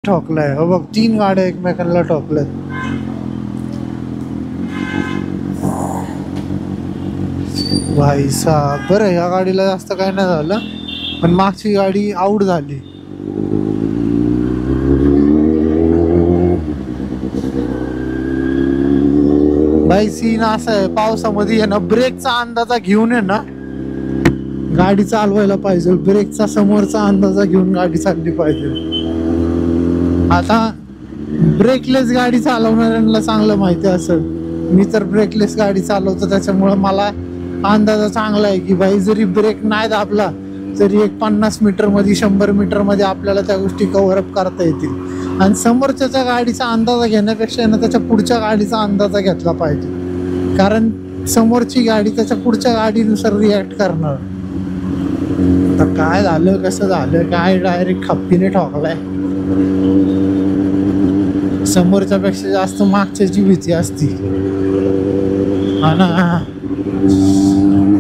ठोकलाय हो बघ, 3 गाड्या एकमेकांना ठोकल्यात. भाई साहब, बरं ह्या गाडीला जास्त काय नाही झालं, पण मागची गाडी आऊट झाली. भाई सीन असा आहे, पावसामध्ये आहे ना, ब्रेकचा अंदाजा घेऊन आहे ना गाडी चालवायला पाहिजे. ब्रेकचा समोरचा अंदाजा घेऊन गाडी चालली पाहिजे. आता ब्रेकलेस गाडी चालवणाऱ्यांना चांगलं माहिती असेल. मी तर ब्रेकलेस गाडी चालवतो, त्याच्यामुळे मला अंदाजा चांगला आहे की भाई जरी ब्रेक नाही दाबला तरी एक 50 मीटर मध्ये 100 मीटर मध्ये आपल्याला त्या गोष्टी कव्हरअप करता येतील. आणि समोरच्या गाडीचा अंदाजा घेण्यापेक्षा ना त्याच्या पुढच्या गाडीचा अंदाजा घेतला पाहिजे, कारण समोरची गाडी त्याच्या पुढच्या गाडीनुसार रिॲक्ट करणार. आता काय झालं, कसं झालं काय, डायरेक्ट खप्पीने ठोकलाय. समोरच्या पेक्षा जास्त मागच्याची भीती असती. हा ना,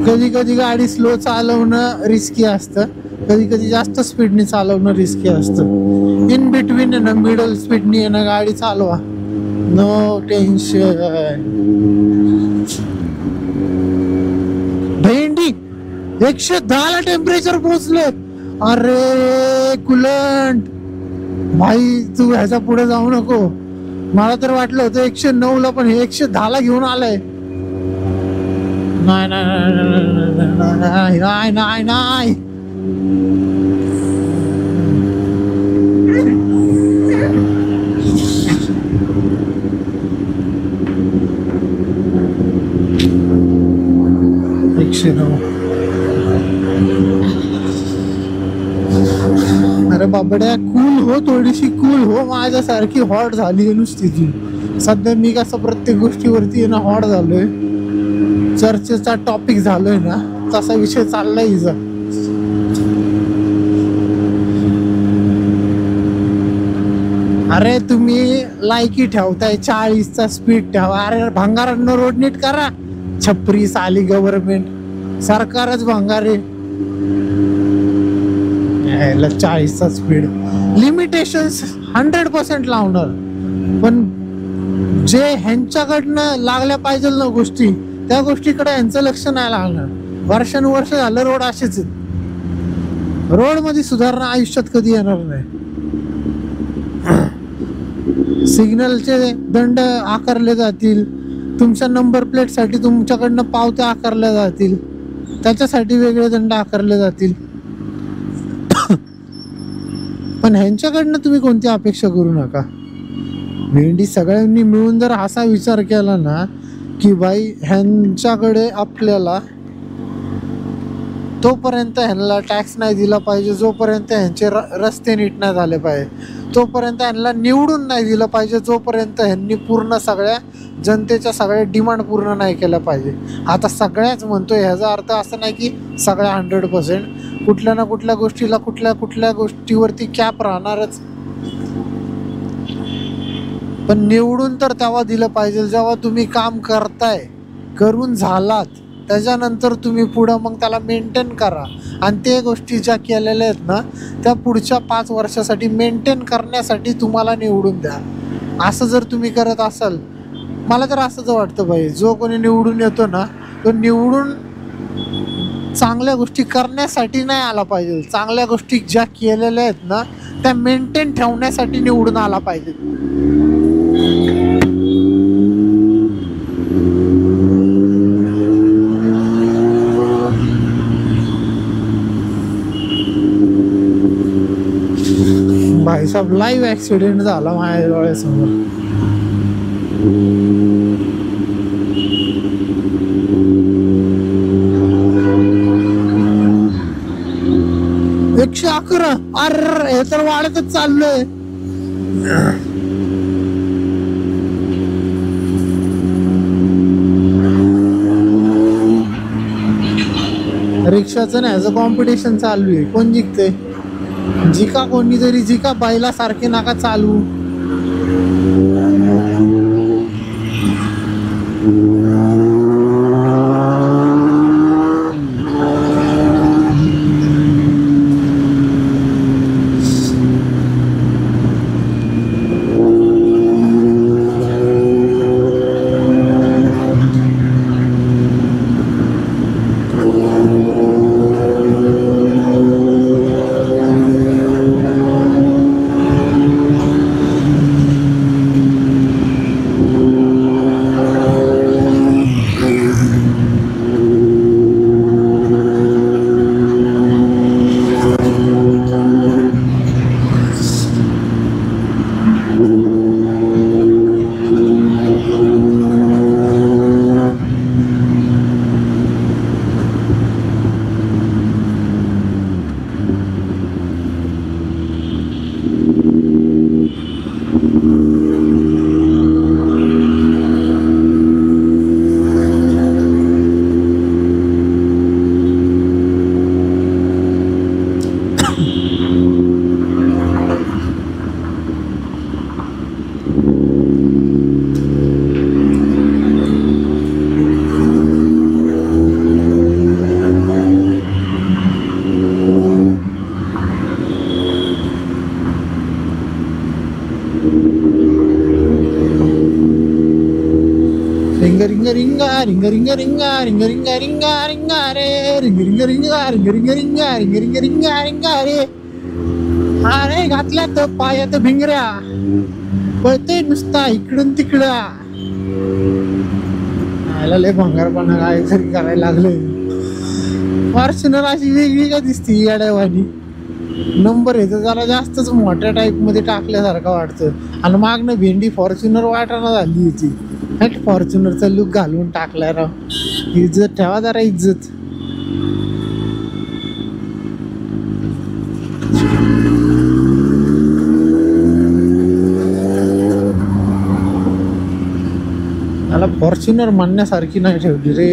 कधी कधी गाडी स्लो चालवणं रिस्की असतं, कधी कधी जास्त स्पीडने चालवणं रिस्की असतं. इन बिटवीन आहे ना, मिडल स्पीडने आहे ना गाडी चालवा, नो टेन्शन. भेंडी 110 ला टेम्परेचर पोहोचले. अरे कुलंट भाई, तू ह्याच्या पुढे जाऊ नको. मला तर वाटलं होतं 109 ला, पण हे 110 ला घेऊन आलाय. नाही नाही नाही नाही नाही. अरे बाबड्या, कूल हो, थोडीशी कूल हो. माझ्यासारखी हॉट झाली नुसती तू. सध्या मी कसं प्रत्येक गोष्टीवरती ना हॉट झालोय, चर्चेचा टॉपिक झालोय ना, तसा विषय चाललाय हिचा. अरे तुम्ही लायकी ठेवताय 40चा स्पीड ठेवा. अरे भंगारांना रोड नीट करा. छपरी साली गव्हर्नमेंट, सरकारच भंगारे. 40चा स्पीड लिमिटेशन्स 100% लावणार, पण जे ह्यांच्याकडनं लागल्या पाहिजे ना गोष्टी, त्या गोष्टीकडे यांचं लक्ष नाही लागणार. वर्षानुवर्ष झालं रोड असेच. रोड मध्ये सुधारणा आयुष्यात कधी येणार नाही. सिग्नलचे दंड आकारले जातील, तुमच्या नंबर प्लेट साठी तुमच्याकडनं पावत्या आकारल्या जातील, त्याच्यासाठी वेगळे दंड आकारले जातील. पण ह्यांच्याकडनं तुम्ही कोणती अपेक्षा करू नका. भेंडी सगळ्यांनी मिळून जर असा विचार केला ना की भाई ह्यांच्याकडे आपल्याला तोपर्यंत ह्यांना टॅक्स नाही दिला पाहिजे, जोपर्यंत ह्यांचे रस्ते नीट नाही झाले पाहिजे, तोपर्यंत ह्यांना निवडून नाही दिलं पाहिजे, जोपर्यंत ह्यांनी पूर्ण सगळ्या जनतेच्या सगळ्या डिमांड पूर्ण नाही केल्या पाहिजे. आता सगळ्याच म्हणतोय, ह्याचा अर्थ असं नाही की सगळ्या 100%. कुठल्या ना कुठल्या गोष्टीला कुठल्या गोष्टीवरती कॅप राहणारच. पण निवडून तर तेव्हा दिलं पाहिजे जेव्हा तुम्ही काम करताय, करून झालात, त्याच्यानंतर तुम्ही पुढं मग त्याला मेंटेन करा. आणि ते गोष्टी ज्या केलेल्या आहेत ना, त्या पुढच्या 5 वर्षासाठी मेंटेन करण्यासाठी तुम्हाला निवडून द्या. असं जर तुम्ही करत असाल, मला तर असंच वाटतं भाई, जो कोणी निवडून येतो ना, तो निवडून चांगल्या गोष्टी करण्यासाठी नाही आला पाहिजे. चांगल्या गोष्टी ज्या केलेल्या आहेत ना, त्या मेंटेन ठेवण्यासाठी निवडून आला पाहिजे. भाईसाहेब, लाईव्ह ऍक्सिडेंट झाला माझ्या डोळ्यासमोर. एकशे 11. अरे हे तर वाढतच चाललंय. रिक्षाचं नाही, ह्याचं कॉम्पिटिशन चालू आहे. कोण जिंकते? जिका कोणी तरी जिका. बाईला सारखे नाका चालू. रिंगा रिंगा रिंगा रिंगा रिंगा रिंगा रिंगा रिंगा रिंगा रे रिंगा रिंगा रिंगा रिंगा रिंगा रिंगा रिंगा रिंगा रिंगा रिंगा रे. अरे घातल्या तर पायात भिंगऱ्या पळते नुसता इकडून तिकडं. आयला लय भंगारपणा काय तरी करायला लागले. फॉर्च्युनर अशी वेगळी का दिसती येड्यावानी. नंबर आहे तर जरा जास्तच मोठ्या टाईप मध्ये टाकल्यासारखं वाटतं. आणि मागणं भेंडी फॉर्च्युनर वाटाणा झाली होती. फॉर्च्युनरचा लुक घालून टाकलाय राव. इज्जत ठेवा जरा इज्जत. मला फॉर्च्युनर म्हणण्यासारखी नाही ठेवली रे.